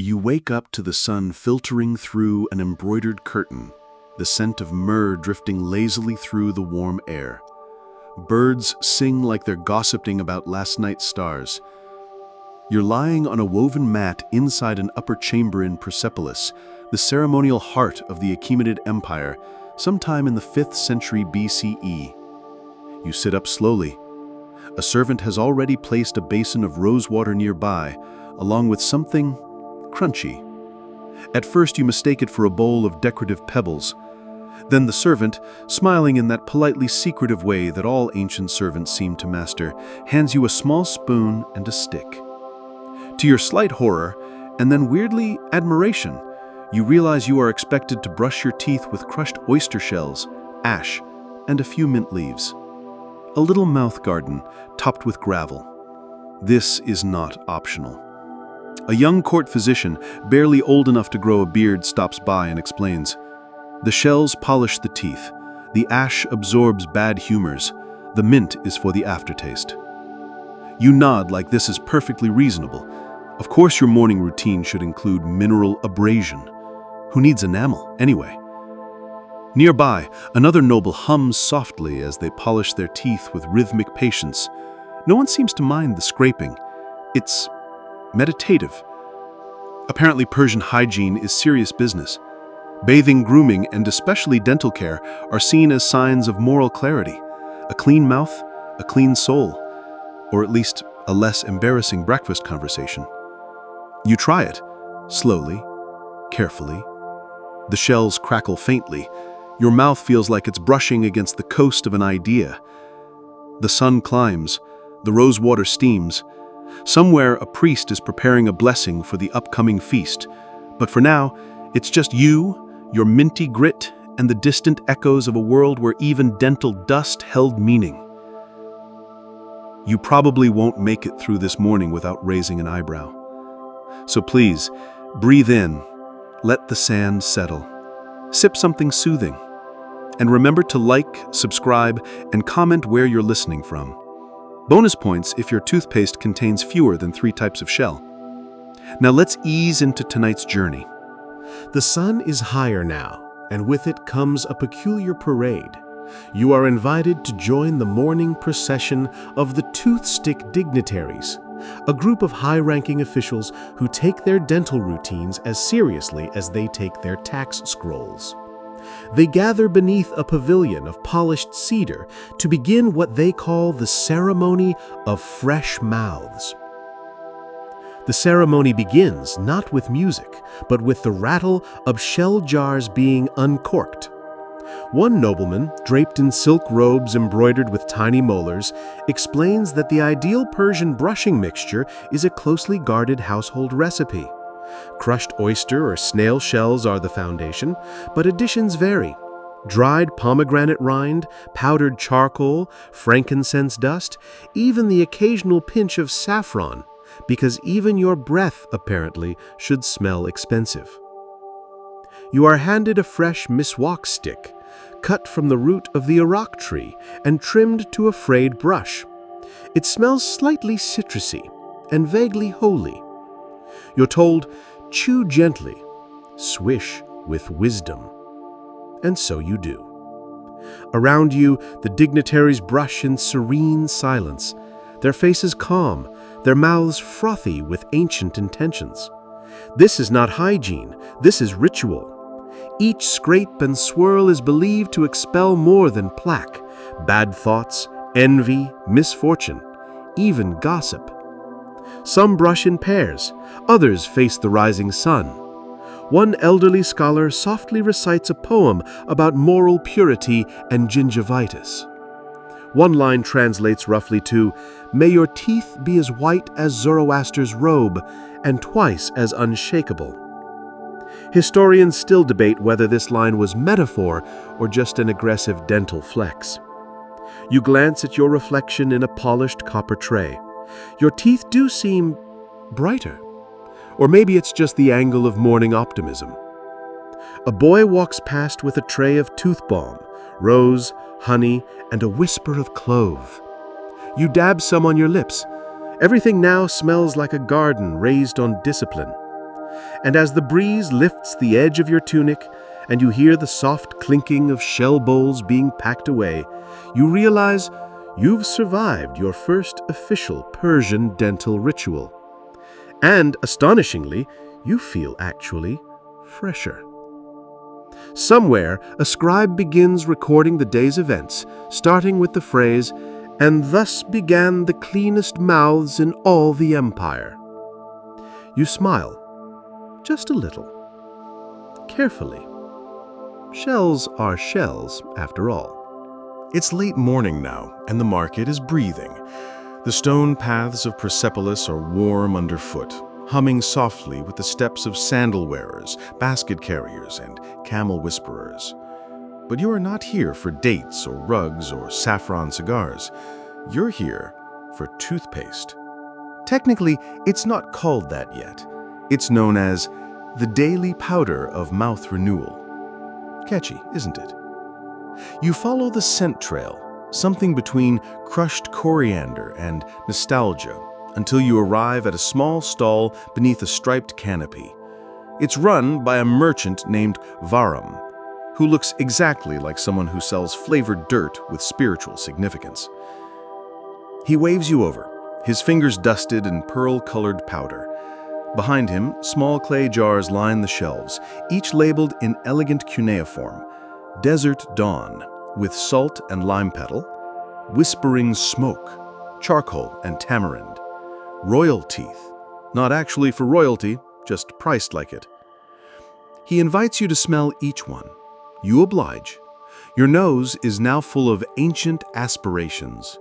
You wake up to the sun filtering through an embroidered curtain, the scent of myrrh drifting lazily through the warm air. Birds sing like they're gossiping about last night's stars. You're lying on a woven mat inside an upper chamber in Persepolis, the ceremonial heart of the Achaemenid Empire, sometime in the 5th century BCE. You sit up slowly. A servant has already placed a basin of rosewater nearby, along with something crunchy. At first you mistake it for a bowl of decorative pebbles. Then the servant, smiling in that politely secretive way that all ancient servants seem to master, hands you a small spoon and a stick. To your slight horror, and then weirdly admiration, you realize you are expected to brush your teeth with crushed oyster shells, ash, and a few mint leaves. A little mouth garden topped with gravel. This is not optional. A young court physician, barely old enough to grow a beard, stops by and explains. The shells polish the teeth, the ash absorbs bad humors, the mint is for the aftertaste. You nod like this is perfectly reasonable. Of course your morning routine should include mineral abrasion. Who needs enamel, anyway? Nearby, another noble hums softly as they polish their teeth with rhythmic patience. No one seems to mind the scraping. It's meditative. Apparently Persian hygiene is serious business. Bathing, grooming, and especially dental care are seen as signs of moral clarity. A clean mouth, a clean soul, or at least a less embarrassing breakfast conversation. You try it, slowly, carefully. The shells crackle faintly. Your mouth feels like it's brushing against the coast of an idea. The sun climbs, the rosewater steams. Somewhere a priest is preparing a blessing for the upcoming feast. But for now, it's just you, your minty grit, and the distant echoes of a world where even dental dust held meaning. You probably won't make it through this morning without raising an eyebrow. So please, breathe in, let the sand settle. Sip something soothing. And remember to like, subscribe, and comment where you're listening from. Bonus points if your toothpaste contains fewer than 3 types of shell. Now let's ease into tonight's journey. The sun is higher now, and with it comes a peculiar parade. You are invited to join the morning procession of the Toothstick Dignitaries, a group of high-ranking officials who take their dental routines as seriously as they take their tax scrolls. They gather beneath a pavilion of polished cedar to begin what they call the ceremony of fresh mouths. The ceremony begins not with music, but with the rattle of shell jars being uncorked. One nobleman, draped in silk robes embroidered with tiny molars, explains that the ideal Persian brushing mixture is a closely guarded household recipe. Crushed oyster or snail shells are the foundation, but additions vary. Dried pomegranate rind, powdered charcoal, frankincense dust, even the occasional pinch of saffron, because even your breath, apparently, should smell expensive. You are handed a fresh miswak stick, cut from the root of the arak tree and trimmed to a frayed brush. It smells slightly citrusy and vaguely holy. You're told, chew gently, swish with wisdom. And so you do. Around you, the dignitaries brush in serene silence, their faces calm, their mouths frothy with ancient intentions. This is not hygiene, this is ritual. Each scrape and swirl is believed to expel more than plaque, bad thoughts, envy, misfortune, even gossip. Some brush in pairs, others face the rising sun. One elderly scholar softly recites a poem about moral purity and gingivitis. One line translates roughly to, "May your teeth be as white as Zoroaster's robe, and twice as unshakable." Historians still debate whether this line was metaphor or just an aggressive dental flex. You glance at your reflection in a polished copper tray. Your teeth do seem brighter. Or maybe it's just the angle of morning optimism. A boy walks past with a tray of tooth balm, rose, honey, and a whisper of clove. You dab some on your lips. Everything now smells like a garden raised on discipline. And as the breeze lifts the edge of your tunic, and you hear the soft clinking of shell bowls being packed away, you realize you've survived your first official Persian dental ritual. And, astonishingly, you feel actually fresher. Somewhere, a scribe begins recording the day's events, starting with the phrase, "And thus began the cleanest mouths in all the empire." You smile, just a little, carefully. Shells are shells, after all. It's late morning now, and the market is breathing. The stone paths of Persepolis are warm underfoot, humming softly with the steps of sandal wearers, basket carriers, and camel whisperers. But you are not here for dates or rugs or saffron cigars. You're here for toothpaste. Technically, it's not called that yet. It's known as the daily powder of mouth renewal. Catchy, isn't it? You follow the scent trail, something between crushed coriander and nostalgia, until you arrive at a small stall beneath a striped canopy. It's run by a merchant named Varam, who looks exactly like someone who sells flavored dirt with spiritual significance. He waves you over, his fingers dusted in pearl-colored powder. Behind him, small clay jars line the shelves, each labeled in elegant cuneiform: Desert Dawn, with salt and lime petal; Whispering Smoke, charcoal and tamarind; Royal Teeth, not actually for royalty, just priced like it. He invites you to smell each one. You oblige. Your nose is now full of ancient aspirations.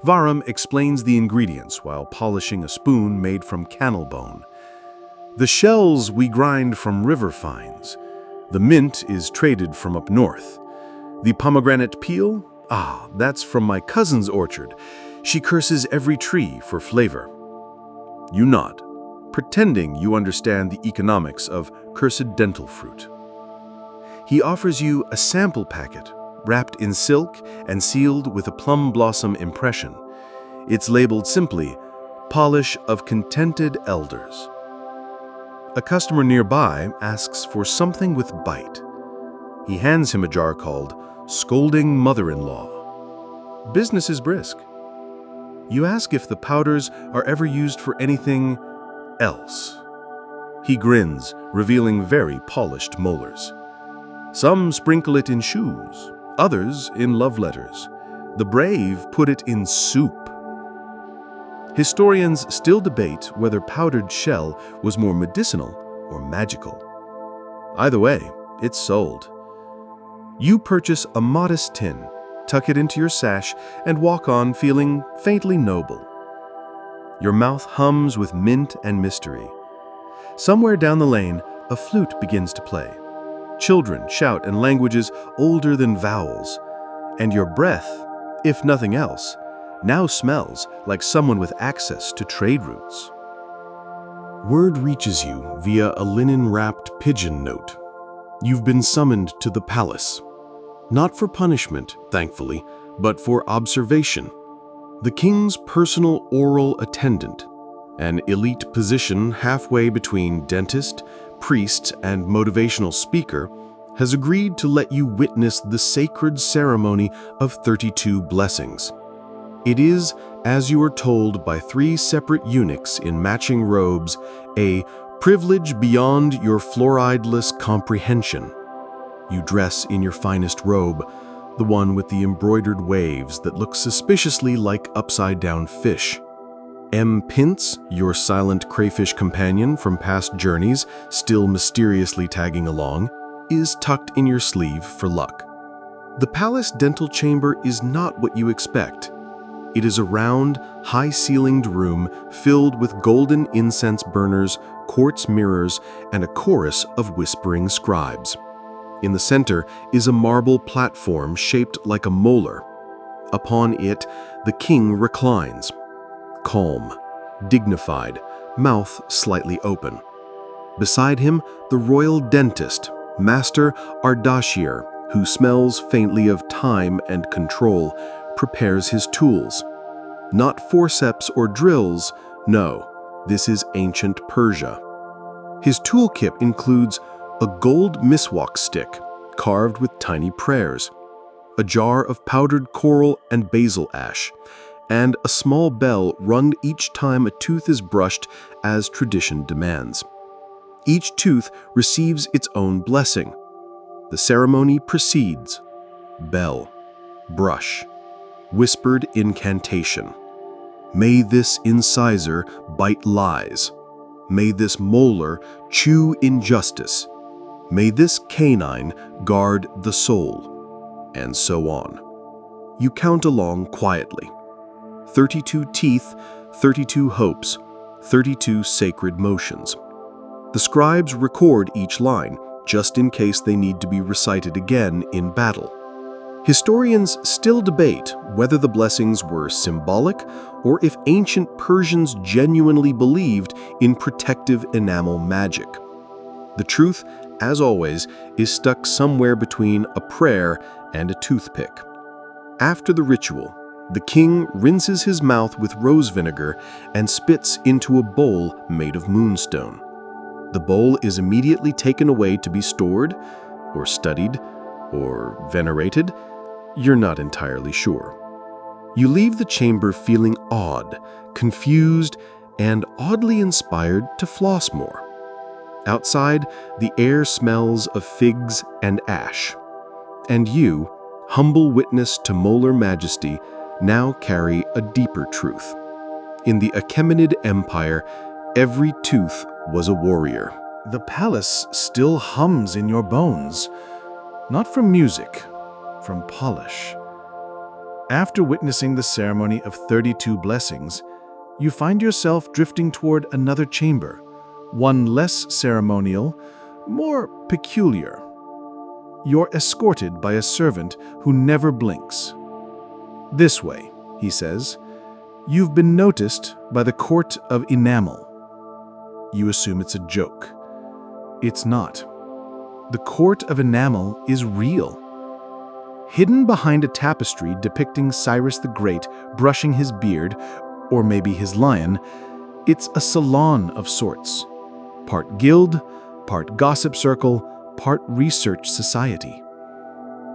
Varam explains the ingredients while polishing a spoon made from camel bone. The shells we grind from river finds. The mint is traded from up north. The pomegranate peel? That's from my cousin's orchard. She curses every tree for flavor. You nod, pretending you understand the economics of cursed dental fruit. He offers you a sample packet, wrapped in silk and sealed with a plum blossom impression. It's labeled simply, "Polish of Contented Elders." A customer nearby asks for something with bite. He hands him a jar called Scolding Mother-in-Law. Business is brisk. You ask if the powders are ever used for anything else. He grins, revealing very polished molars. Some sprinkle it in shoes, others in love letters. The brave put it in soup. Historians still debate whether powdered shell was more medicinal or magical. Either way, it's sold. You purchase a modest tin, tuck it into your sash, and walk on feeling faintly noble. Your mouth hums with mint and mystery. Somewhere down the lane, a flute begins to play. Children shout in languages older than vowels, and your breath, if nothing else, now smells like someone with access to trade routes. Word reaches you via a linen-wrapped pigeon note. You've been summoned to the palace. Not for punishment, thankfully, but for observation. The king's personal oral attendant, an elite position halfway between dentist, priest, and motivational speaker, has agreed to let you witness the sacred ceremony of 32 blessings. It is, as you are told by 3 separate eunuchs in matching robes, a privilege beyond your fluorideless comprehension. You dress in your finest robe, the one with the embroidered waves that look suspiciously like upside-down fish. M. Pince, your silent crayfish companion from past journeys, still mysteriously tagging along, is tucked in your sleeve for luck. The palace dental chamber is not what you expect. It is a round, high-ceilinged room filled with golden incense burners, quartz mirrors, and a chorus of whispering scribes. In the center is a marble platform shaped like a molar. Upon it, the king reclines, calm, dignified, mouth slightly open. Beside him, the royal dentist, Master Ardashir, who smells faintly of time and control, prepares his tools. Not forceps or drills, no, this is ancient Persia. His toolkit includes a gold miswak stick carved with tiny prayers, a jar of powdered coral and basil ash, and a small bell rung each time a tooth is brushed as tradition demands. Each tooth receives its own blessing. The ceremony proceeds. Bell, brush, whispered incantation. May this incisor bite lies. May this molar chew injustice. May this canine guard the soul. And so on. You count along quietly. 32 teeth, 32 hopes, 32 sacred motions. The scribes record each line, just in case they need to be recited again in battle. Historians still debate whether the blessings were symbolic or if ancient Persians genuinely believed in protective enamel magic. The truth, as always, is stuck somewhere between a prayer and a toothpick. After the ritual, the king rinses his mouth with rose vinegar and spits into a bowl made of moonstone. The bowl is immediately taken away to be stored, or studied, or venerated. You're not entirely sure. You leave the chamber feeling awed, confused, and oddly inspired to floss more. Outside, the air smells of figs and ash. And you, humble witness to molar majesty, now carry a deeper truth. In the Achaemenid Empire, every tooth was a warrior. The palace still hums in your bones, not from music, from polish. After witnessing the ceremony of 32 blessings, you find yourself drifting toward another chamber, one less ceremonial, more peculiar. You're escorted by a servant who never blinks. "This way," he says. "You've been noticed by the court of enamel." You assume it's a joke. It's not. The court of enamel is real. Hidden behind a tapestry depicting Cyrus the Great brushing his beard, or maybe his lion, it's a salon of sorts. Part guild, part gossip circle, part research society.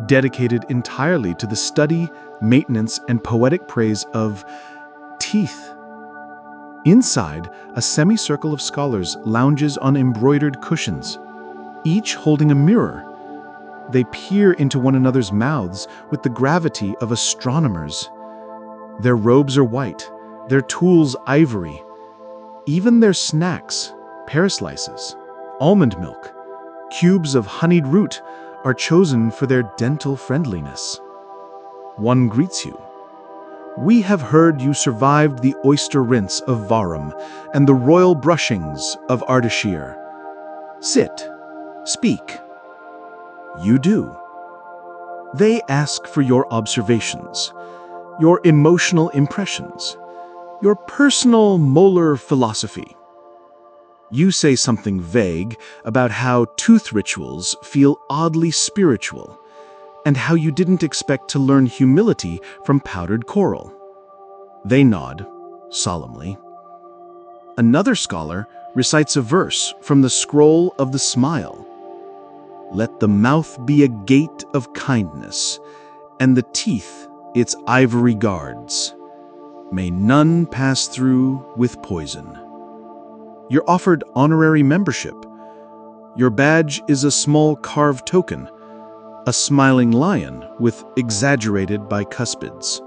Dedicated entirely to the study, maintenance, and poetic praise of teeth. Inside, a semicircle of scholars lounges on embroidered cushions, each holding a mirror. They peer into one another's mouths with the gravity of astronomers. Their robes are white, their tools ivory. Even their snacks, pear slices, almond milk, cubes of honeyed root, are chosen for their dental friendliness. One greets you. "We have heard you survived the oyster rinse of Varum and the royal brushings of Ardashir. Sit, speak." You do. They ask for your observations, your emotional impressions, your personal molar philosophy. You say something vague about how tooth rituals feel oddly spiritual, and how you didn't expect to learn humility from powdered coral. They nod, solemnly. Another scholar recites a verse from the Scroll of the Smile. "Let the mouth be a gate of kindness, and the teeth its ivory guards. May none pass through with poison." You're offered honorary membership. Your badge is a small carved token, a smiling lion with exaggerated bicuspids.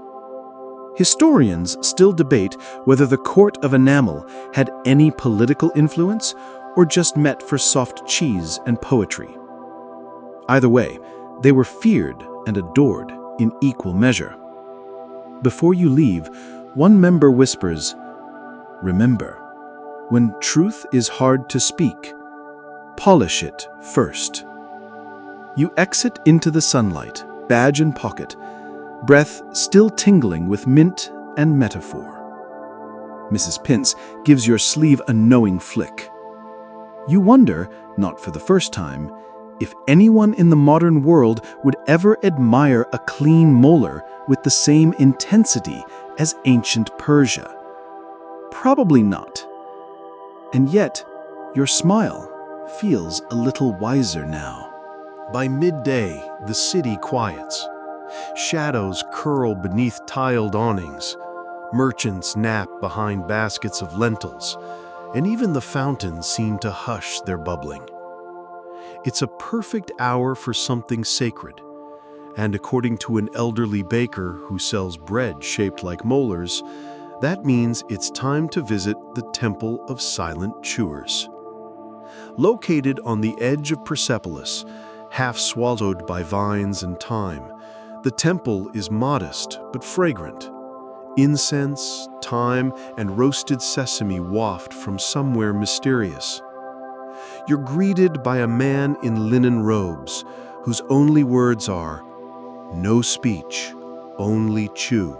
Historians still debate whether the court of enamel had any political influence or just met for soft cheese and poetry. Either way, they were feared and adored in equal measure. Before you leave, one member whispers, "Remember, when truth is hard to speak, polish it first." You exit into the sunlight, badge in pocket, breath still tingling with mint and metaphor. Mrs. Pince gives your sleeve a knowing flick. You wonder, not for the first time, if anyone in the modern world would ever admire a clean molar with the same intensity as ancient Persia. Probably not. And yet, Your smile feels a little wiser now. By midday, the city quiets. Shadows curl beneath tiled awnings. Merchants nap behind baskets of lentils, and even the fountains seem to hush their bubbling. It's a perfect hour for something sacred, and according to an elderly baker who sells bread shaped like molars, that means it's time to visit the Temple of Silent Chewers. Located on the edge of Persepolis, half swallowed by vines and thyme, the temple is modest but fragrant. Incense, thyme, and roasted sesame waft from somewhere mysterious. You're greeted by a man in linen robes, whose only words are, "No speech, only chew."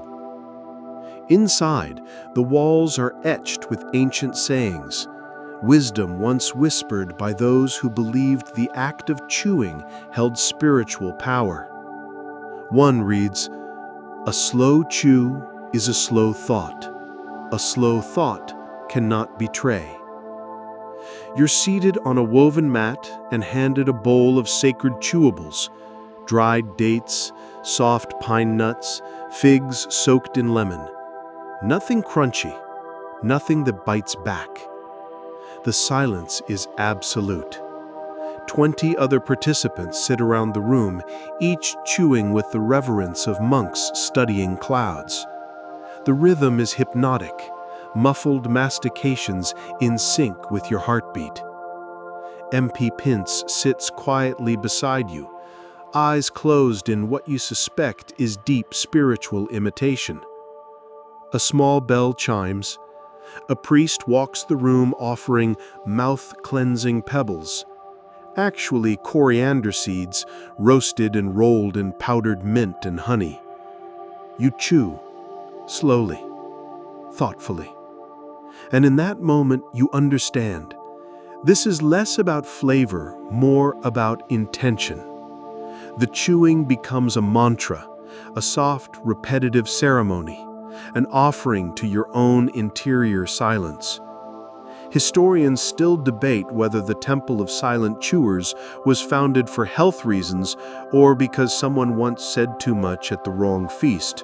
Inside, the walls are etched with ancient sayings, wisdom once whispered by those who believed the act of chewing held spiritual power. One reads, "A slow chew is a slow thought. A slow thought cannot betray." You're seated on a woven mat and handed a bowl of sacred chewables, dried dates, soft pine nuts, figs soaked in lemon. Nothing crunchy, nothing that bites back. The silence is absolute. 20 other participants sit around the room, each chewing with the reverence of monks studying clouds. The rhythm is hypnotic, muffled mastications in sync with your heartbeat. MP Pince sits quietly beside you, eyes closed in what you suspect is deep spiritual imitation. A small bell chimes. A priest walks the room offering mouth-cleansing pebbles, actually coriander seeds roasted and rolled in powdered mint and honey. You chew, slowly, thoughtfully. And in that moment, you understand. This is less about flavor, more about intention. The chewing becomes a mantra, a soft, repetitive ceremony, an offering to your own interior silence. Historians still debate whether the Temple of Silent Chewers was founded for health reasons or because someone once said too much at the wrong feast.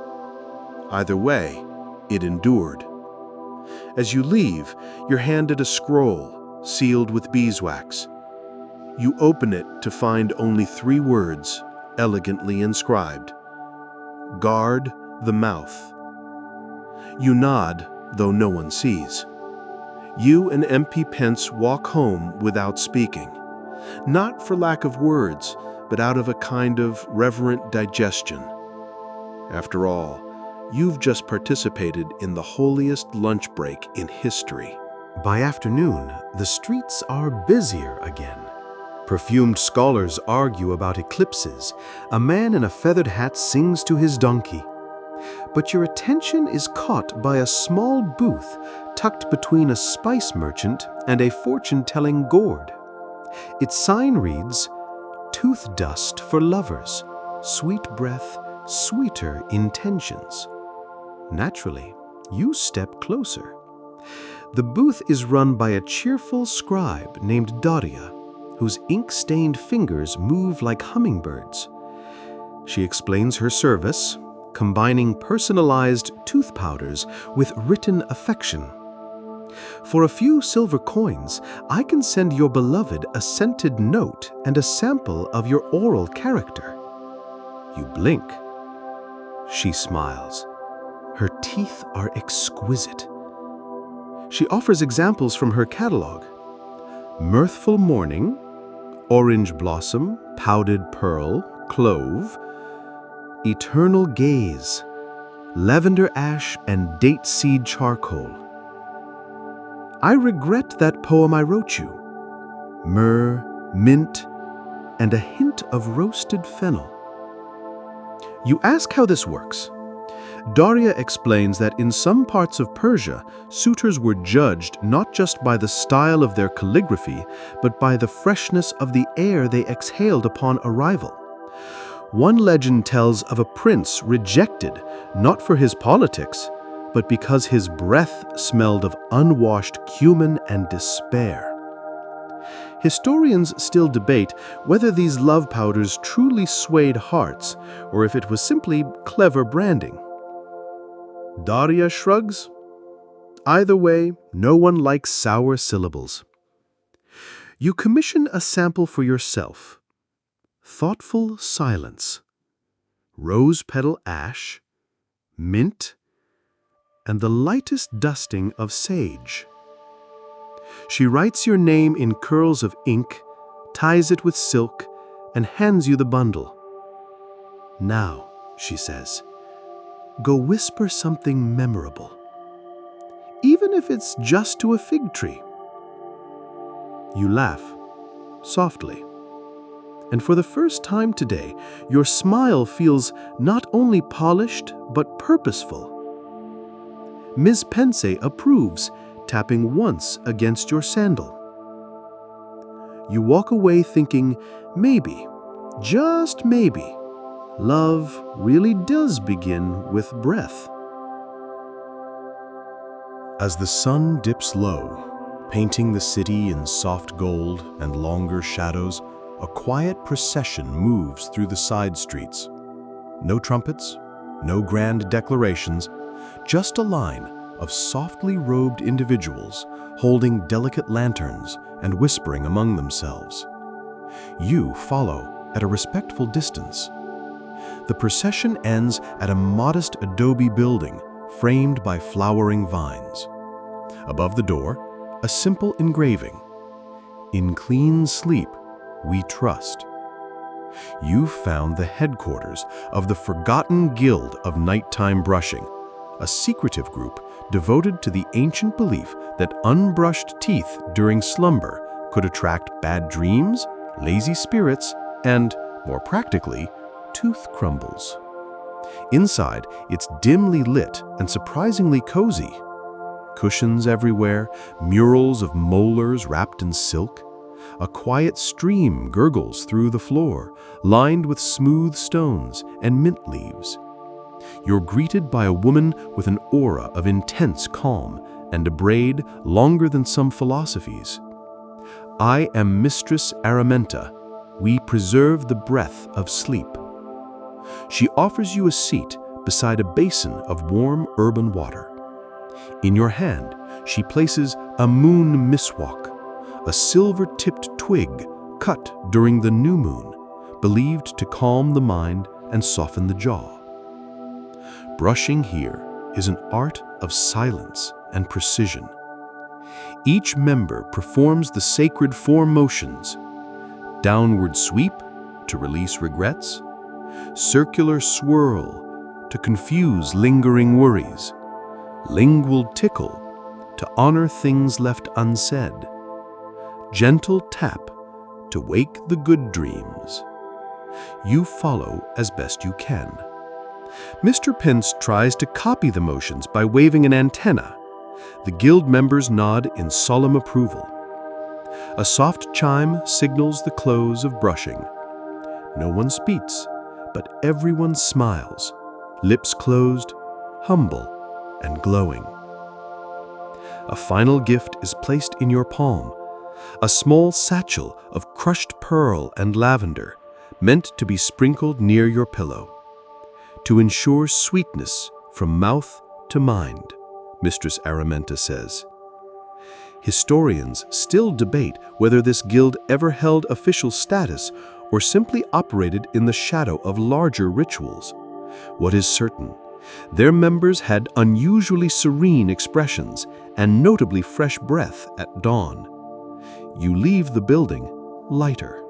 Either way, it endured. As you leave, you're handed a scroll sealed with beeswax. You open it to find only 3 words, elegantly inscribed. Guard the mouth. You nod, though no one sees. You and MP Pince walk home without speaking, not for lack of words, but out of a kind of reverent digestion. After all, you've just participated in the holiest lunch break in history. By afternoon, the streets are busier again. Perfumed scholars argue about eclipses. A man in a feathered hat sings to his donkey. But your attention is caught by a small booth tucked between a spice merchant and a fortune-telling gourd. Its sign reads, "Tooth dust for lovers, sweet breath, sweeter intentions." Naturally, you step closer. The booth is run by a cheerful scribe named Daria, whose ink-stained fingers move like hummingbirds. She explains her service, combining personalized tooth powders with written affection. For a few silver coins, I can send your beloved a scented note and a sample of your oral character. You blink. She smiles. Her teeth are exquisite. She offers examples from her catalog. Mirthful morning, orange blossom, powdered pearl, clove, eternal gaze, lavender ash, and date seed charcoal. I regret that poem I wrote you. Myrrh, mint, and a hint of roasted fennel. You ask how this works. Daria explains that in some parts of Persia, suitors were judged not just by the style of their calligraphy, but by the freshness of the air they exhaled upon arrival. One legend tells of a prince rejected not for his politics, but because his breath smelled of unwashed cumin and despair. Historians still debate whether these love powders truly swayed hearts or if it was simply clever branding. Daria shrugs. Either way, no one likes sour syllables. You commission a sample for yourself. Thoughtful silence, rose petal ash, mint, and the lightest dusting of sage. She writes your name in curls of ink, ties it with silk, and hands you the bundle. Now, she says, go whisper something memorable, even if it's just to a fig tree. You laugh, softly. And for the first time today, your smile feels not only polished, but purposeful. Ms. Pense approves, tapping once against your sandal. You walk away thinking, maybe, just maybe, love really does begin with breath. As the sun dips low, painting the city in soft gold and longer shadows, a quiet procession moves through the side streets. No trumpets, no grand declarations, just a line of softly robed individuals holding delicate lanterns and whispering among themselves. You follow at a respectful distance. The procession ends at a modest adobe building framed by flowering vines. Above the door, a simple engraving. In clean sleep, we trust. You've found the headquarters of the Forgotten Guild of Nighttime Brushing, a secretive group devoted to the ancient belief that unbrushed teeth during slumber could attract bad dreams, lazy spirits, and, more practically, tooth crumbles. Inside, it's dimly lit and surprisingly cozy. Cushions everywhere, murals of molars wrapped in silk. A quiet stream gurgles through the floor, lined with smooth stones and mint leaves. You're greeted by a woman with an aura of intense calm and a braid longer than some philosophies. I am Mistress Araminta. We preserve the breath of sleep. She offers you a seat beside a basin of warm urban water. In your hand, she places a moon miswak, a silver-tipped twig cut during the new moon, believed to calm the mind and soften the jaw. Brushing here is an art of silence and precision. Each member performs the sacred four motions: downward sweep to release regrets, circular swirl to confuse lingering worries, lingual tickle to honor things left unsaid, gentle tap to wake the good dreams. You follow as best you can. Mr. Pence tries to copy the motions by waving an antenna. The guild members nod in solemn approval. A soft chime signals the close of brushing. No one speaks, but everyone smiles, lips closed, humble and glowing. A final gift is placed in your palm, a small satchel of crushed pearl and lavender, meant to be sprinkled near your pillow. To ensure sweetness from mouth to mind, Mistress Araminta says. Historians still debate whether this guild ever held official status or simply operated in the shadow of larger rituals. What is certain, their members had unusually serene expressions and notably fresh breath at dawn. You leave the building lighter.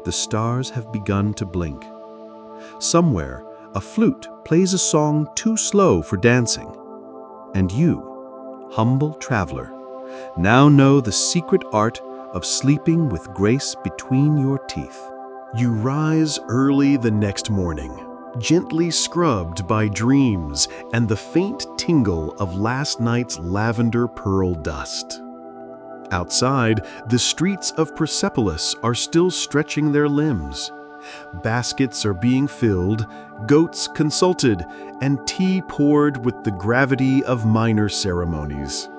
The stars have begun to blink. Somewhere, a flute plays a song too slow for dancing. And you, humble traveler, now know the secret art of sleeping with grace between your teeth. You rise early the next morning, gently scrubbed by dreams and the faint tingle of last night's lavender pearl dust. Outside, the streets of Persepolis are still stretching their limbs. Baskets are being filled, goats consulted, and tea poured with the gravity of minor ceremonies.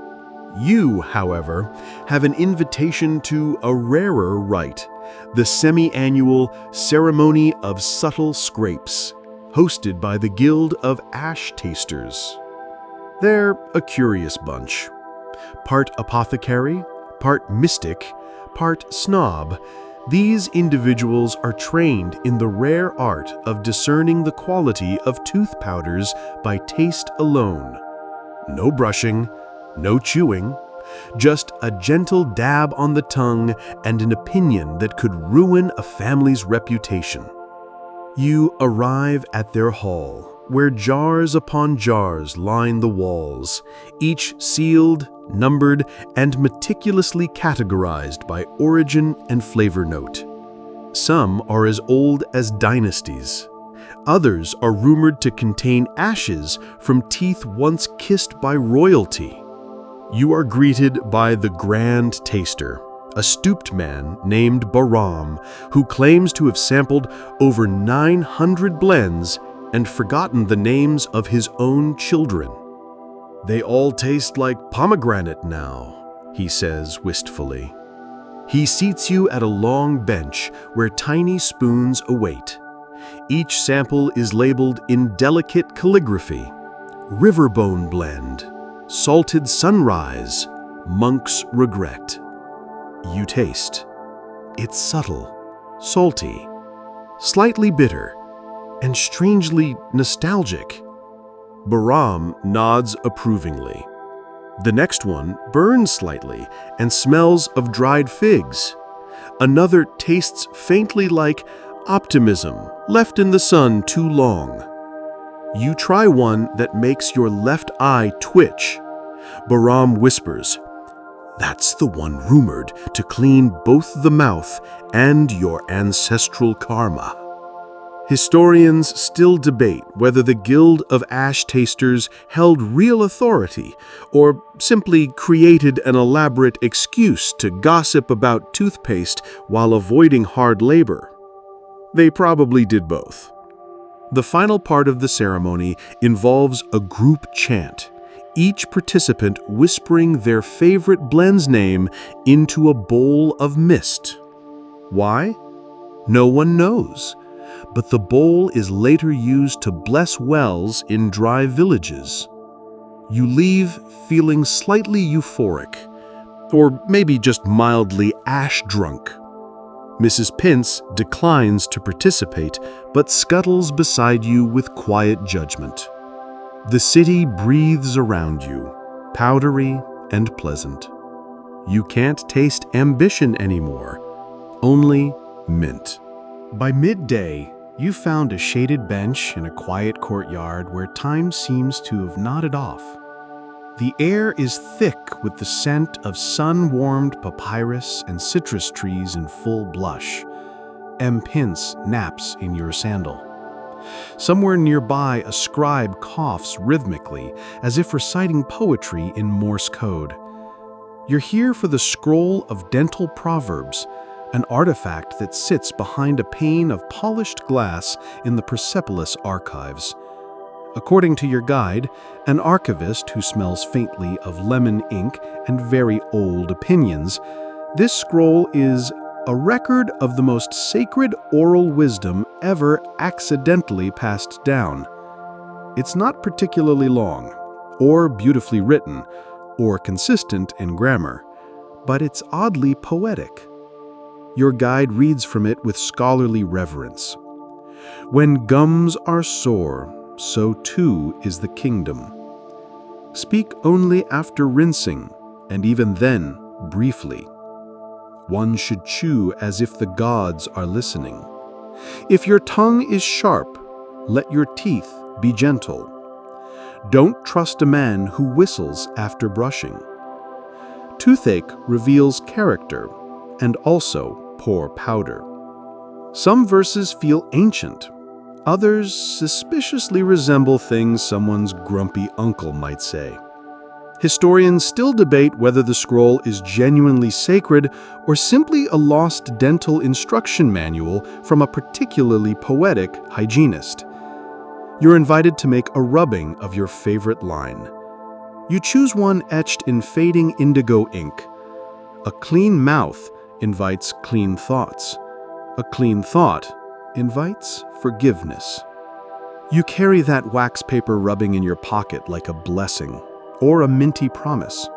You, however, have an invitation to a rarer rite, the semi-annual Ceremony of Subtle Scrapes, hosted by the Guild of Ash Tasters. They're a curious bunch. Part apothecary, part mystic, part snob, these individuals are trained in the rare art of discerning the quality of tooth powders by taste alone. No brushing, no chewing, just a gentle dab on the tongue and an opinion that could ruin a family's reputation. You arrive at their hall, where jars upon jars line the walls, each sealed, numbered, and meticulously categorized by origin and flavor note. Some are as old as dynasties. Others are rumored to contain ashes from teeth once kissed by royalty. You are greeted by the Grand Taster, a stooped man named Bahram, who claims to have sampled over 900 blends and forgotten the names of his own children. "They all taste like pomegranate now," he says wistfully. He seats you at a long bench where tiny spoons await. Each sample is labeled in delicate calligraphy: Riverbone Blend, Salted Sunrise, Monk's Regret. You taste. It's subtle, salty, slightly bitter, and strangely nostalgic. Bahram nods approvingly. The next one burns slightly and smells of dried figs. Another tastes faintly like optimism left in the sun too long. You try one that makes your left eye twitch. Bahram whispers, "That's the one rumored to clean both the mouth and your ancestral karma." Historians still debate whether the Guild of Ash Tasters held real authority or simply created an elaborate excuse to gossip about toothpaste while avoiding hard labor. They probably did both. The final part of the ceremony involves a group chant, each participant whispering their favorite blend's name into a bowl of mist. Why? No one knows. But the bowl is later used to bless wells in dry villages. You leave feeling slightly euphoric, or maybe just mildly ash-drunk. Mrs. Pince declines to participate, but scuttles beside you with quiet judgment. The city breathes around you, powdery and pleasant. You can't taste ambition anymore, only mint. By midday, you found a shaded bench in a quiet courtyard where time seems to have nodded off. The air is thick with the scent of sun-warmed papyrus and citrus trees in full blush. M. Pince naps in your sandal. Somewhere nearby, a scribe coughs rhythmically, as if reciting poetry in Morse code. You're here for the scroll of dental proverbs, an artifact that sits behind a pane of polished glass in the Persepolis archives. According to your guide, an archivist who smells faintly of lemon ink and very old opinions, this scroll is a record of the most sacred oral wisdom ever accidentally passed down. It's not particularly long, or beautifully written, or consistent in grammar, but it's oddly poetic. Your guide reads from it with scholarly reverence. "When gums are sore, so too is the kingdom. Speak only after rinsing, and even then, briefly. One should chew as if the gods are listening. If your tongue is sharp, let your teeth be gentle. Don't trust a man who whistles after brushing. Toothache reveals character, and also poor powder." Some verses feel ancient. Others suspiciously resemble things someone's grumpy uncle might say. Historians still debate whether the scroll is genuinely sacred or simply a lost dental instruction manual from a particularly poetic hygienist. You're invited to make a rubbing of your favorite line. You choose one etched in fading indigo ink. A clean mouth invites clean thoughts. A clean thought invites forgiveness. You carry that wax paper rubbing in your pocket like a blessing or a minty promise.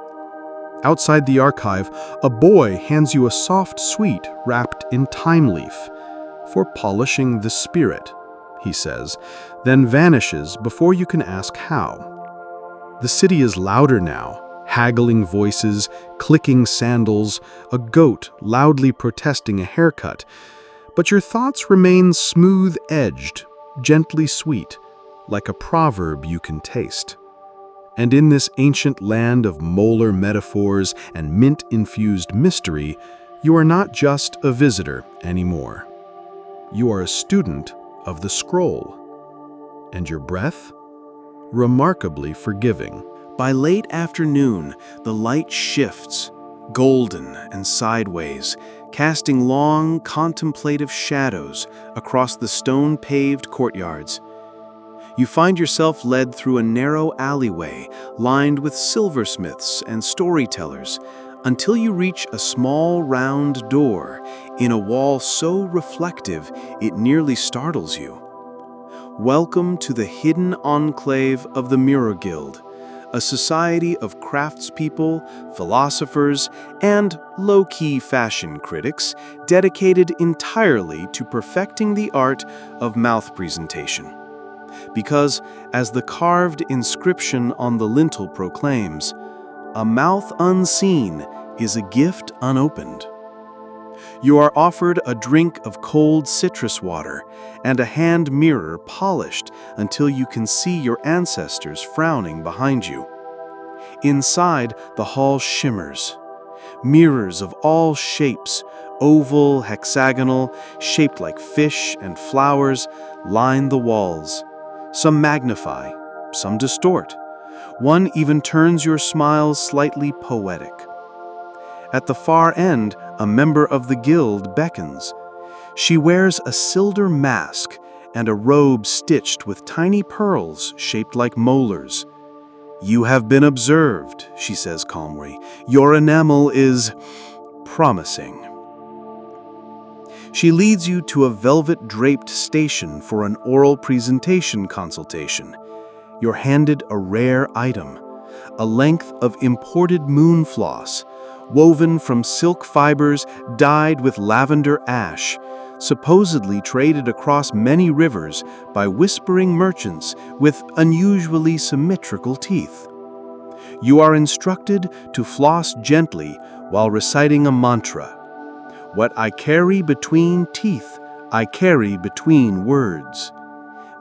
Outside the archive, a boy hands you a soft sweet wrapped in thyme leaf. For polishing the spirit, he says, then vanishes before you can ask how. The city is louder now, haggling voices, clicking sandals, a goat loudly protesting a haircut. But your thoughts remain smooth-edged, gently sweet, like a proverb you can taste. And in this ancient land of molar metaphors and mint-infused mystery, you are not just a visitor anymore. You are a student of the scroll. And your breath? Remarkably forgiving. By late afternoon, the light shifts, golden and sideways, casting long, contemplative shadows across the stone-paved courtyards. You find yourself led through a narrow alleyway lined with silversmiths and storytellers until you reach a small round door in a wall so reflective it nearly startles you. Welcome to the hidden enclave of the Mirror Guild, a society of craftspeople, philosophers, and low-key fashion critics dedicated entirely to perfecting the art of mouth presentation. Because, as the carved inscription on the lintel proclaims, a mouth unseen is a gift unopened. You are offered a drink of cold citrus water and a hand mirror polished until you can see your ancestors frowning behind you. Inside, the hall shimmers. Mirrors of all shapes, oval, hexagonal, shaped like fish and flowers, line the walls. Some magnify, some distort. One even turns your smile slightly poetic. At the far end, a member of the guild beckons. She wears a silver mask and a robe stitched with tiny pearls shaped like molars. "You have been observed," she says calmly. "Your enamel is promising." She leads you to a velvet-draped station for an oral presentation consultation. You're handed a rare item, a length of imported moon floss, woven from silk fibers dyed with lavender ash, supposedly traded across many rivers by whispering merchants with unusually symmetrical teeth. You are instructed to floss gently while reciting a mantra. "What I carry between teeth, I carry between words."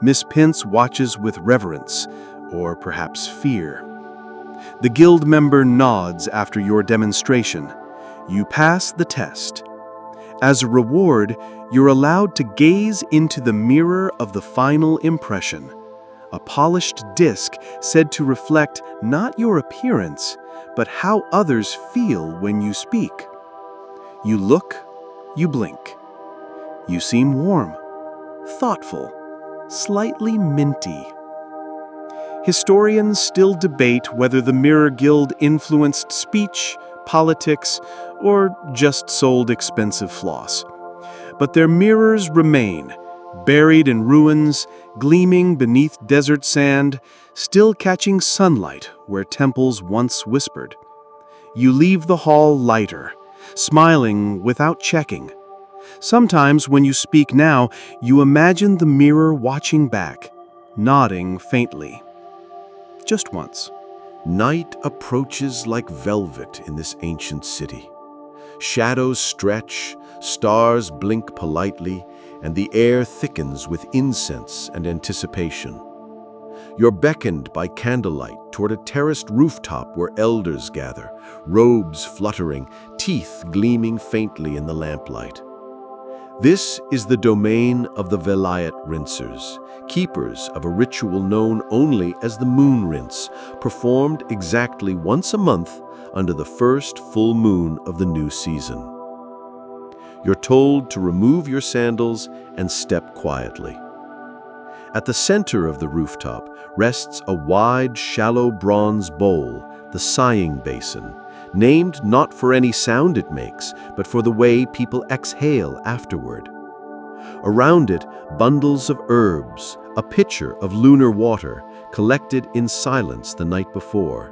Miss Pince watches with reverence, or perhaps fear. The guild member nods after your demonstration. You pass the test. As a reward, you're allowed to gaze into the mirror of the final impression, a polished disc said to reflect not your appearance, but how others feel when you speak. You look, you blink. You seem warm, thoughtful, slightly minty. Historians still debate whether the Mirror Guild influenced speech, politics, or just sold expensive floss. But their mirrors remain, buried in ruins, gleaming beneath desert sand, still catching sunlight where temples once whispered. You leave the hall lighter, smiling without checking. Sometimes when you speak now, you imagine the mirror watching back, nodding faintly. Just once. Night approaches like velvet in this ancient city. Shadows stretch, stars blink politely, and the air thickens with incense and anticipation. You're beckoned by candlelight toward a terraced rooftop where elders gather, robes fluttering, teeth gleaming faintly in the lamplight. This is the domain of the Velayat rinsers, keepers of a ritual known only as the moon rinse, performed exactly once a month under the first full moon of the new season. You're told to remove your sandals and step quietly. At the center of the rooftop rests a wide, shallow bronze bowl, the sighing basin, named not for any sound it makes, but for the way people exhale afterward. Around it, bundles of herbs, a pitcher of lunar water, collected in silence the night before,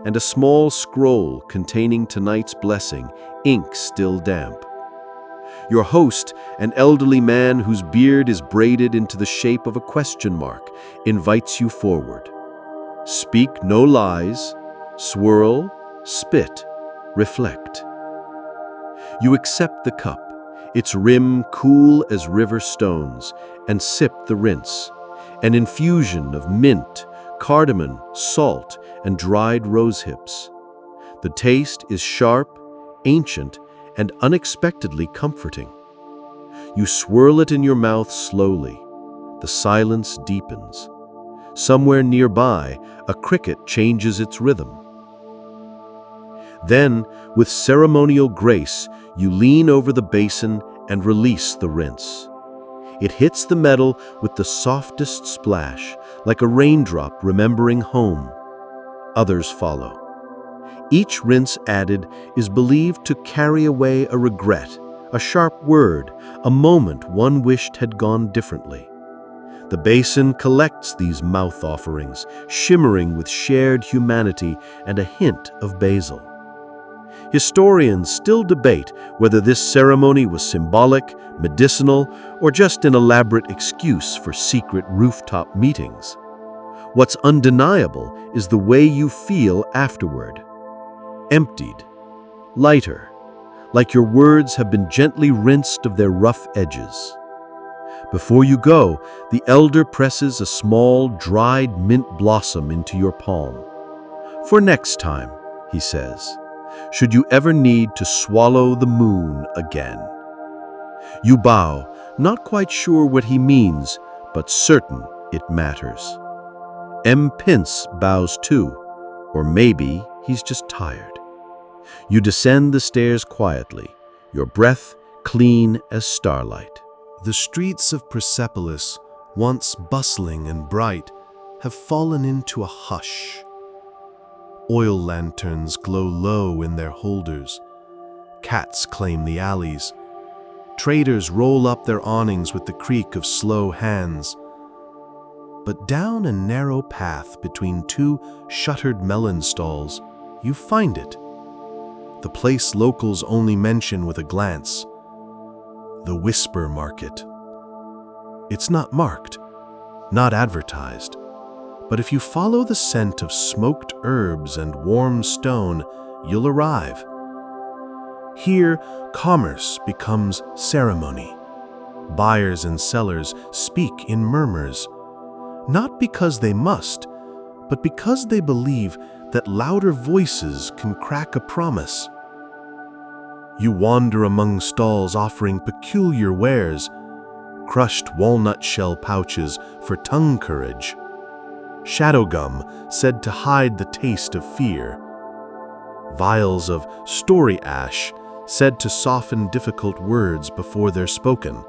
and a small scroll containing tonight's blessing, ink still damp. Your host, an elderly man whose beard is braided into the shape of a question mark, invites you forward. Speak no lies, swirl, spit, reflect. You accept the cup, its rim cool as river stones, and sip the rinse, an infusion of mint, cardamom, salt, and dried rose hips. The taste is sharp, ancient, and unexpectedly comforting. You swirl it in your mouth slowly. The silence deepens. Somewhere nearby, a cricket changes its rhythm. Then, with ceremonial grace, you lean over the basin and release the rinse. It hits the metal with the softest splash, like a raindrop remembering home. Others follow. Each rinse added is believed to carry away a regret, a sharp word, a moment one wished had gone differently. The basin collects these mouth offerings, shimmering with shared humanity and a hint of basil. Historians still debate whether this ceremony was symbolic, medicinal, or just an elaborate excuse for secret rooftop meetings. What's undeniable is the way you feel afterward. Emptied, lighter, like your words have been gently rinsed of their rough edges. Before you go, the elder presses a small, dried mint blossom into your palm. For next time, he says, should you ever need to swallow the moon again. You bow, not quite sure what he means, but certain it matters. M. Pince bows too, or maybe he's just tired. You descend the stairs quietly, your breath clean as starlight. The streets of Persepolis, once bustling and bright, have fallen into a hush. Oil lanterns glow low in their holders. Cats claim the alleys. Traders roll up their awnings with the creak of slow hands. But down a narrow path between two shuttered melon stalls, you find it. The place locals only mention with a glance. The Whisper Market. It's not marked, not advertised, but if you follow the scent of smoked herbs and warm stone, you'll arrive. Here, commerce becomes ceremony. Buyers and sellers speak in murmurs, not because they must, but because they believe that louder voices can crack a promise. You wander among stalls offering peculiar wares, crushed walnut shell pouches for tongue courage, shadow gum said to hide the taste of fear, vials of story ash said to soften difficult words before they're spoken.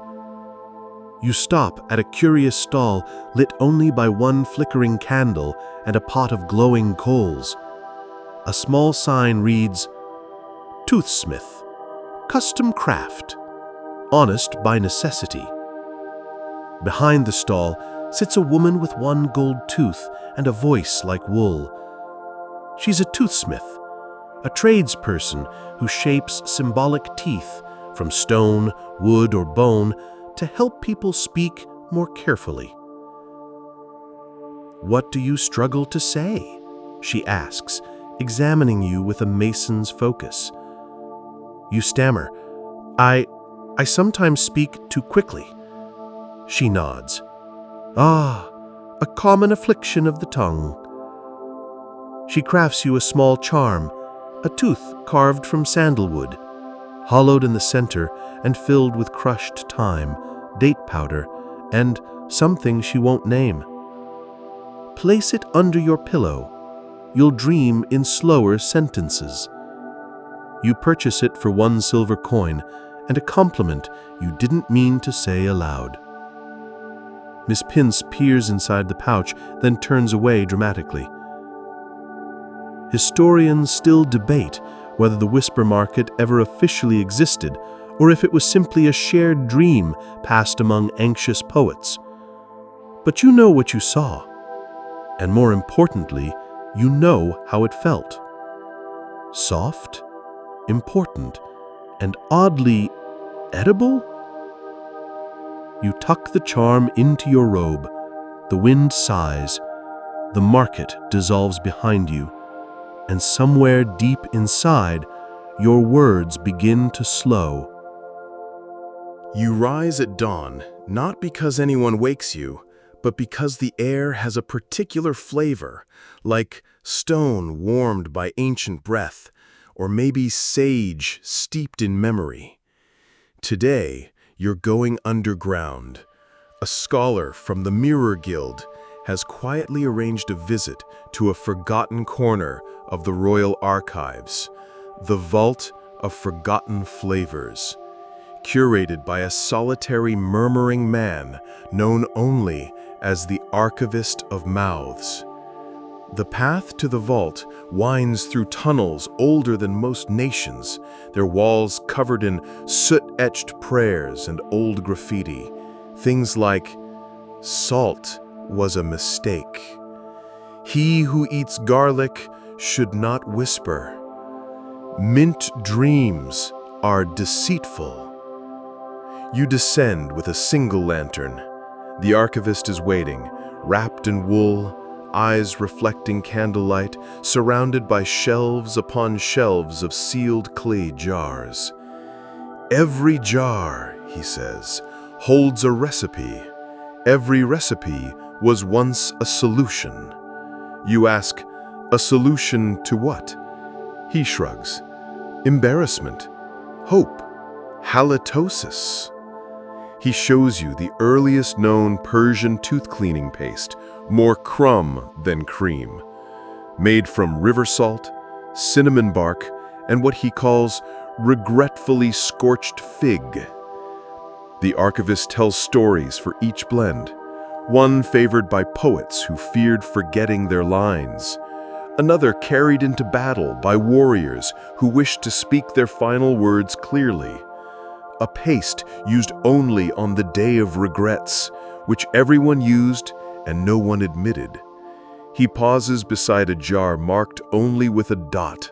You stop at a curious stall lit only by one flickering candle and a pot of glowing coals. A small sign reads, "Toothsmith, custom craft, honest by necessity." Behind the stall sits a woman with one gold tooth and a voice like wool. She's a toothsmith, a tradesperson who shapes symbolic teeth from stone, wood, or bone to help people speak more carefully. "What do you struggle to say?" she asks, examining you with a mason's focus. You stammer, I sometimes speak too quickly." She nods. "Ah, a common affliction of the tongue." She crafts you a small charm, a tooth carved from sandalwood, hollowed in the center and filled with crushed thyme, date powder, and something she won't name. Place it under your pillow. You'll dream in slower sentences. You purchase it for 1 silver coin and a compliment you didn't mean to say aloud. Miss Pince peers inside the pouch, then turns away dramatically. Historians still debate whether the whisper market ever officially existed, or if it was simply a shared dream passed among anxious poets. But you know what you saw, and more importantly, you know how it felt. Soft, important, and oddly edible? You tuck the charm into your robe, the wind sighs, the market dissolves behind you, and somewhere deep inside, your words begin to slow. You rise at dawn, not because anyone wakes you, but because the air has a particular flavor, like stone warmed by ancient breath, or maybe sage steeped in memory. Today, you're going underground. A scholar from the Mirror Guild has quietly arranged a visit to a forgotten corner of the Royal Archives, the Vault of Forgotten Flavors, curated by a solitary murmuring man known only as the Archivist of Mouths. The path to the vault winds through tunnels older than most nations, their walls covered in soot-etched prayers and old graffiti. Things like, "Salt was a mistake. He who eats garlic should not whisper. Mint dreams are deceitful." You descend with a single lantern. The archivist is waiting, wrapped in wool, eyes reflecting candlelight, surrounded by shelves upon shelves of sealed clay jars. "Every jar," he says, "holds a recipe. Every recipe was once a solution." You ask, "A solution to what?" He shrugs. "Embarrassment, hope, halitosis." He shows you the earliest known Persian tooth-cleaning paste, more crumb than cream, made from river salt, cinnamon bark, and what he calls regretfully scorched fig. The archivist tells stories for each blend, one favored by poets who feared forgetting their lines, another carried into battle by warriors who wished to speak their final words clearly, a paste used only on the day of regrets, which everyone used and no one admitted. He pauses beside a jar marked only with a dot.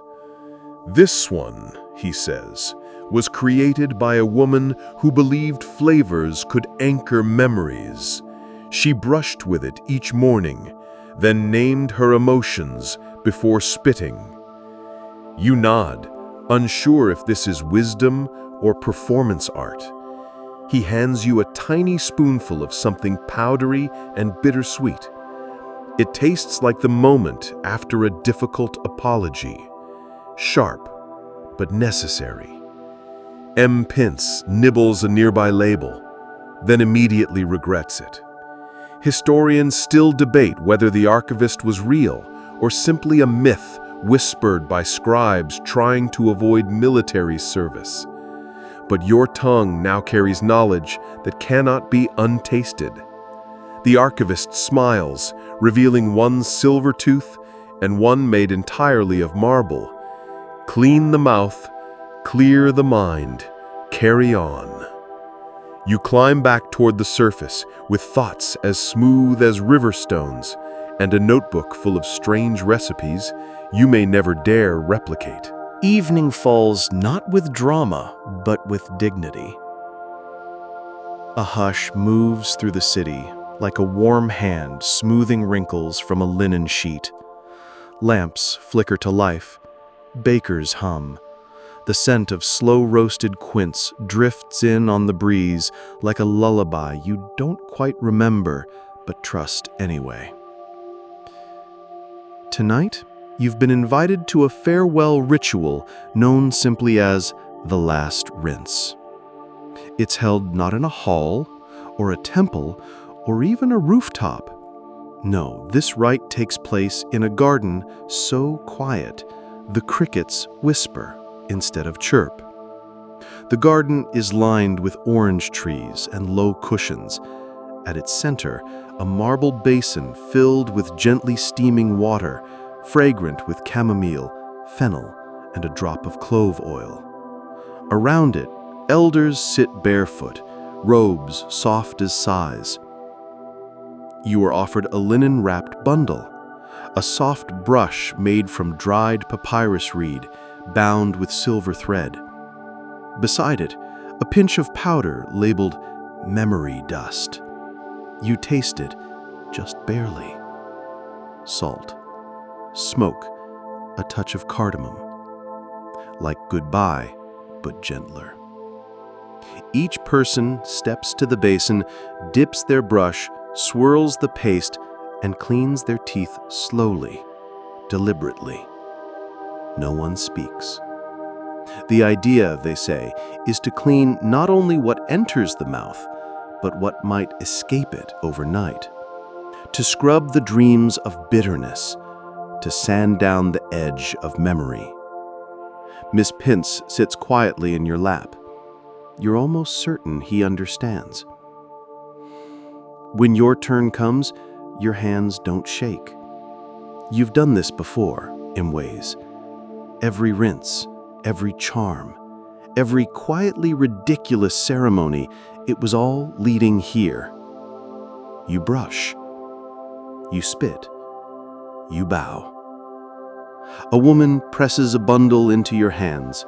"This one," he says, "was created by a woman who believed flavors could anchor memories. She brushed with it each morning, then named her emotions before spitting." You nod, unsure if this is wisdom or performance art. He hands you a tiny spoonful of something powdery and bittersweet. It tastes like the moment after a difficult apology. Sharp, but necessary. M. Pince nibbles a nearby label, then immediately regrets it. Historians still debate whether the archivist was real or simply a myth whispered by scribes trying to avoid military service. But your tongue now carries knowledge that cannot be untasted. The archivist smiles, revealing one silver tooth and one made entirely of marble. Clean the mouth, clear the mind, carry on. You climb back toward the surface with thoughts as smooth as river stones and a notebook full of strange recipes you may never dare replicate. Evening falls not with drama, but with dignity. A hush moves through the city, like a warm hand smoothing wrinkles from a linen sheet. Lamps flicker to life. Bakers hum. The scent of slow-roasted quince drifts in on the breeze like a lullaby you don't quite remember, but trust anyway. Tonight, you've been invited to a farewell ritual known simply as the Last Rinse. It's held not in a hall, or a temple, or even a rooftop. No, this rite takes place in a garden so quiet, the crickets whisper instead of chirp. The garden is lined with orange trees and low cushions, At its center, a marble basin filled with gently steaming water, fragrant with chamomile, fennel, and a drop of clove oil. Around it, elders sit barefoot, robes soft as sighs. You are offered a linen-wrapped bundle, a soft brush made from dried papyrus reed, bound with silver thread. Beside it, a pinch of powder labeled memory dust. You taste it, just barely. Salt, smoke, a touch of cardamom. Like goodbye, but gentler. Each person steps to the basin, dips their brush, swirls the paste, and cleans their teeth slowly, deliberately. No one speaks. The idea, they say, is to clean not only what enters the mouth, but what might escape it overnight. To scrub the dreams of bitterness, to sand down the edge of memory. Miss Pince sits quietly in your lap. You're almost certain he understands. When your turn comes, your hands don't shake. You've done this before, in ways. Every rinse, every charm, every quietly ridiculous ceremony, it was all leading here. You brush. You spit. You bow. A woman presses a bundle into your hands,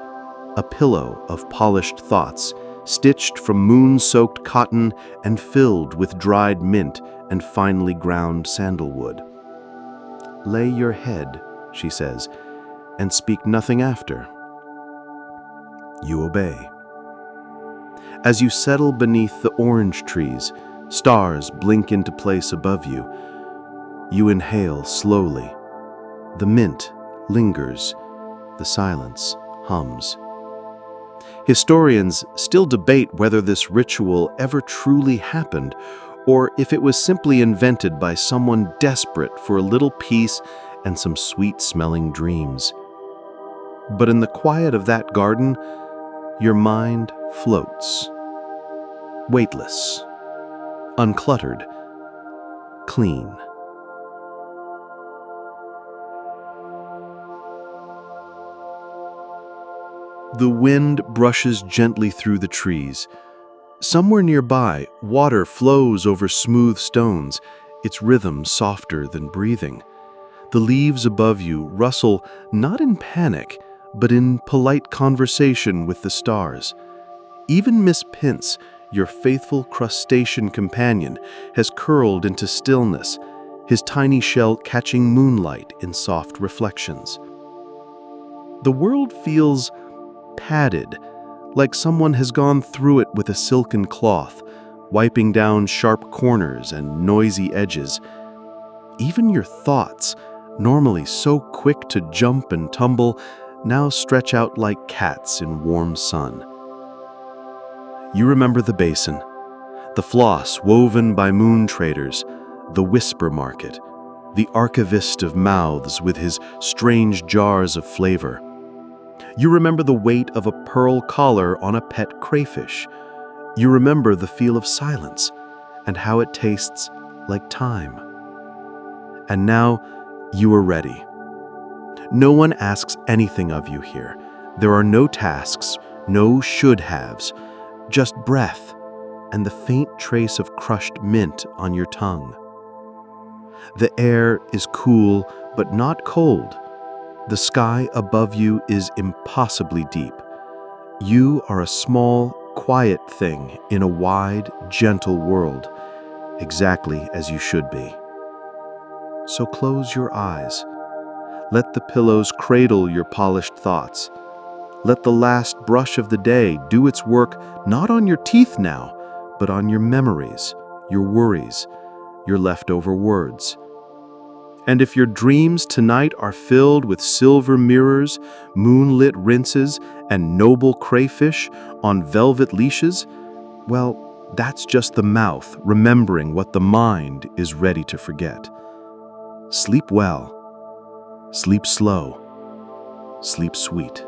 a pillow of polished thoughts, stitched from moon-soaked cotton and filled with dried mint and finely ground sandalwood. Lay your head, she says, and speak nothing after. You obey. As you settle beneath the orange trees, stars blink into place above you. You inhale slowly. The mint lingers. The silence hums. Historians still debate whether this ritual ever truly happened, or if it was simply invented by someone desperate for a little peace and some sweet-smelling dreams. But in the quiet of that garden, your mind floats. Weightless, uncluttered, clean. The wind brushes gently through the trees. Somewhere nearby, water flows over smooth stones, its rhythm softer than breathing. The leaves above you rustle not in panic, but in polite conversation with the stars. Even Miss Pince, your faithful crustacean companion, has curled into stillness, his tiny shell catching moonlight in soft reflections. The world feels padded, like someone has gone through it with a silken cloth, wiping down sharp corners and noisy edges. Even your thoughts, normally so quick to jump and tumble, now stretch out like cats in warm sun. You remember the basin, the floss woven by moon traders, the whisper market, the archivist of mouths with his strange jars of flavor. You remember the weight of a pearl collar on a pet crayfish. You remember the feel of silence and how it tastes like time. And now you are ready. No one asks anything of you here. There are no tasks, no should-haves, just breath and the faint trace of crushed mint on your tongue. The air is cool but not cold. The sky above you is impossibly deep. You are a small, quiet thing in a wide, gentle world, exactly as you should be. So close your eyes. Let the pillows cradle your polished thoughts. Let the last brush of the day do its work not on your teeth now, but on your memories, your worries, your leftover words. And if your dreams tonight are filled with silver mirrors, moonlit rinses, and noble crayfish on velvet leashes, well, that's just the mouth remembering what the mind is ready to forget. Sleep well, sleep slow, sleep sweet.